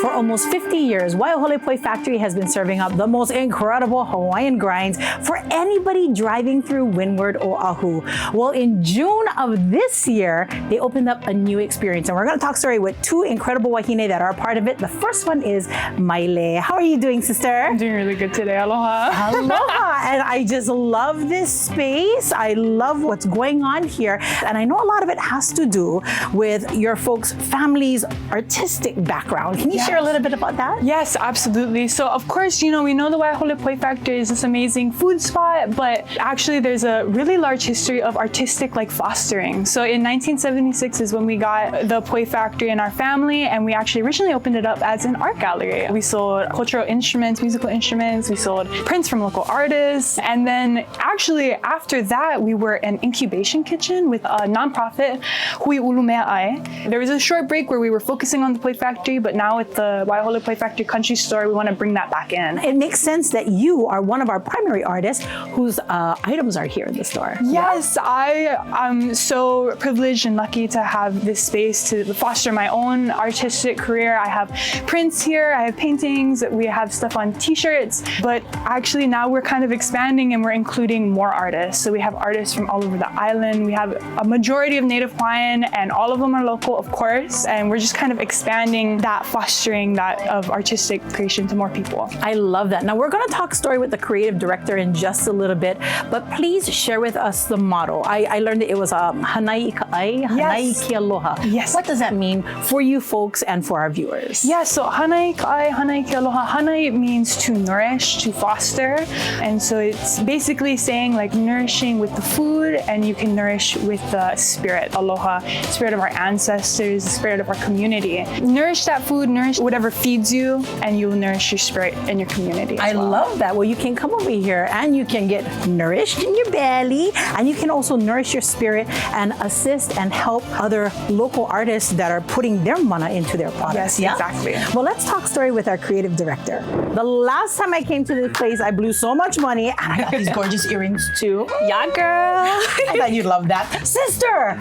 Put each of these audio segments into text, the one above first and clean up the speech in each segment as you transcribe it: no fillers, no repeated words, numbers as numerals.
For almost 50 years, Waiahole Poi Factory has been serving up the most incredible Hawaiian grinds for anybody driving through Windward Oahu. Well, in June of this year, they opened up a new experience, and we're going to talk story with two incredible wahine that are a part of it. The first one is Maile. How are you doing, sister? I'm doing really good today. Aloha. Aloha. And I just love this space. I love what's going on here. And I know a lot of it has to do with your folks' family's artistic background. Can you share a little bit about that? Yes, absolutely. So of course, we know the Waiahole Poi Factory is this amazing food spot, but actually there's a really large history of artistic fostering. So in 1976 is when we got the Poi Factory in our family, and we actually originally opened it up as an art gallery. We sold cultural instruments, musical instruments, we sold prints from local artists, and then actually after that we were an incubation kitchen with a nonprofit, Hui Ulumea'ai. There was a short break where we were focusing on the Poi Factory, but now with the Waiahole Poi Factory Country Store, we want to bring that back in. It makes sense that you are one of our primary artists whose items are here in the store. Yes, I'm so privileged and lucky to have this space to foster my own artistic career. I have prints here, I have paintings, we have stuff on t-shirts, but actually now we're kind of expanding and we're including more artists. So we have artists from all over the island. We have a majority of Native Hawaiian, and all of them are local, of course, and we're just kind of expanding that, fostering that of artistic creation to more people. I love that. Now we're going to talk story with the creative director in just a little bit, but please share with us the motto. I learned that it was Hanai Ika'ai, Hanai Ki Aloha. Yes. What does that mean for you folks and for our viewers? Yeah, so Hanai Ika'ai, Hanai Ki Aloha. Hanai means to nourish, to foster, and so it's basically saying nourishing with the food, and you can nourish with the spirit, aloha, spirit of our ancestors, the spirit of our community. Nourish that food, nourish whatever feeds you, and you will nourish your spirit and your community. I love that. Well, you can come over here and you can get nourished in your belly, and you can also nourish your spirit and assist and help other local artists that are putting their mana into their products. Yes, exactly. Well, let's talk story with our creative director. The last time I came to this place, I blew so much money, and I got these gorgeous earrings too. Yeah, girl. I thought you'd love that. Sister!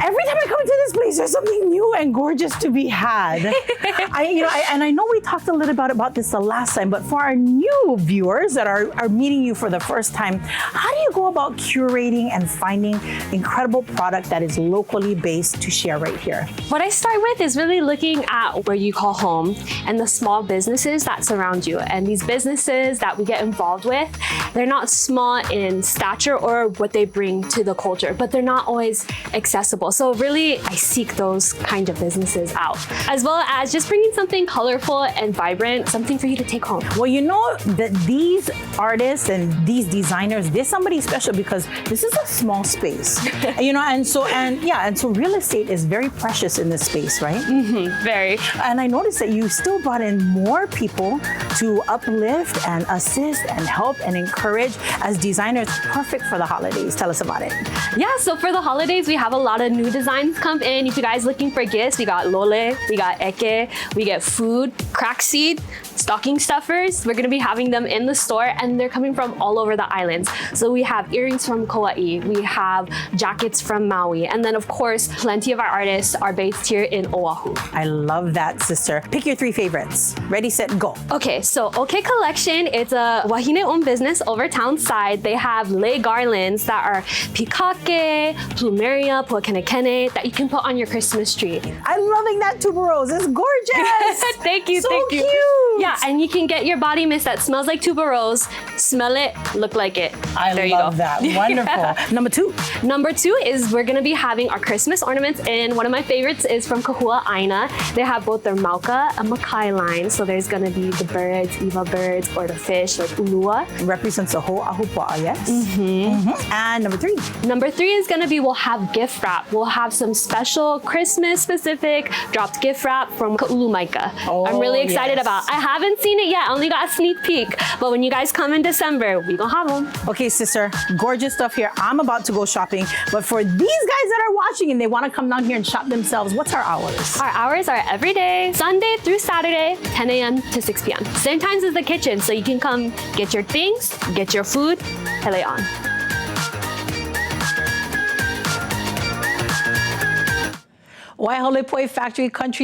Every time I come to this place, there's something new and gorgeous to be had. I know we talked a little bit about this the last time, but for our new viewers that are meeting you for the first time, how do you go about curating and finding incredible product that is locally based to share right here? What I start with is really looking at where you call home and the small businesses that surround you. And these businesses that we get involved with, they're not small in stature or what they bring to the culture, but they're not always accessible. So really, I seek those kind of businesses out, as well as just bringing something colorful and vibrant, something for you to take home. Well, you know that these artists and these designers, they're somebody special because this is a small space, and so real estate is very precious in this space, right? Mm-hmm, very. And I noticed that you still brought in more people to uplift and assist and help and encourage as designers. Perfect for the holidays. Tell us about it. Yeah, so for the holidays, we have a lot of new designs come in. If you guys looking for gifts, we got lole, we got eke, we get food, crack seed, stocking stuffers. We're gonna be having them in the store, and they're coming from all over the islands. So we have earrings from Kauai, we have jackets from Maui, and then of course, plenty of our artists are based here in Oahu. I love that, sister. Pick your three favorites. Ready, set, go. Okay, so OK Collection, it's a wahine-owned business over town side. They have lei garlands that are pikake, plumeria, puakenekene that you can put on your Christmas tree. I'm loving that tuberose. It's gorgeous. Thank you, so thank you. Cute. Yeah, and you can get your body mist that smells like tuberose, smell it, look like it. There you go. That. Wonderful. Number two. Number two is we're gonna be having our Christmas ornaments, and one of my favorites is from Kahua Aina. They have both their Mauka and Makai line. So there's gonna be the birds, Eva birds, or the fish, like ulua. Represents the whole ahupua'a, yes? Mm-hmm. Mm-hmm. And number three. Number three is gonna be, we'll have gift wrap. We'll have some special Christmas specific dropped gift wrap from Ka'ulumaika. Oh, I'm really excited yes. about. I haven't seen it yet, I only got a sneak peek. But when you guys come in December, we gonna have them. Okay, sister, gorgeous stuff here. I'm about to go shopping, but for these guys that are watching and they want to come down here and shop themselves, what's our hours? Our hours are every day, Sunday through Saturday, 10 a.m. to 6 p.m. Same times as the kitchen, so you can come get your things, get your food, hele on. Waiahole Poi Factory Country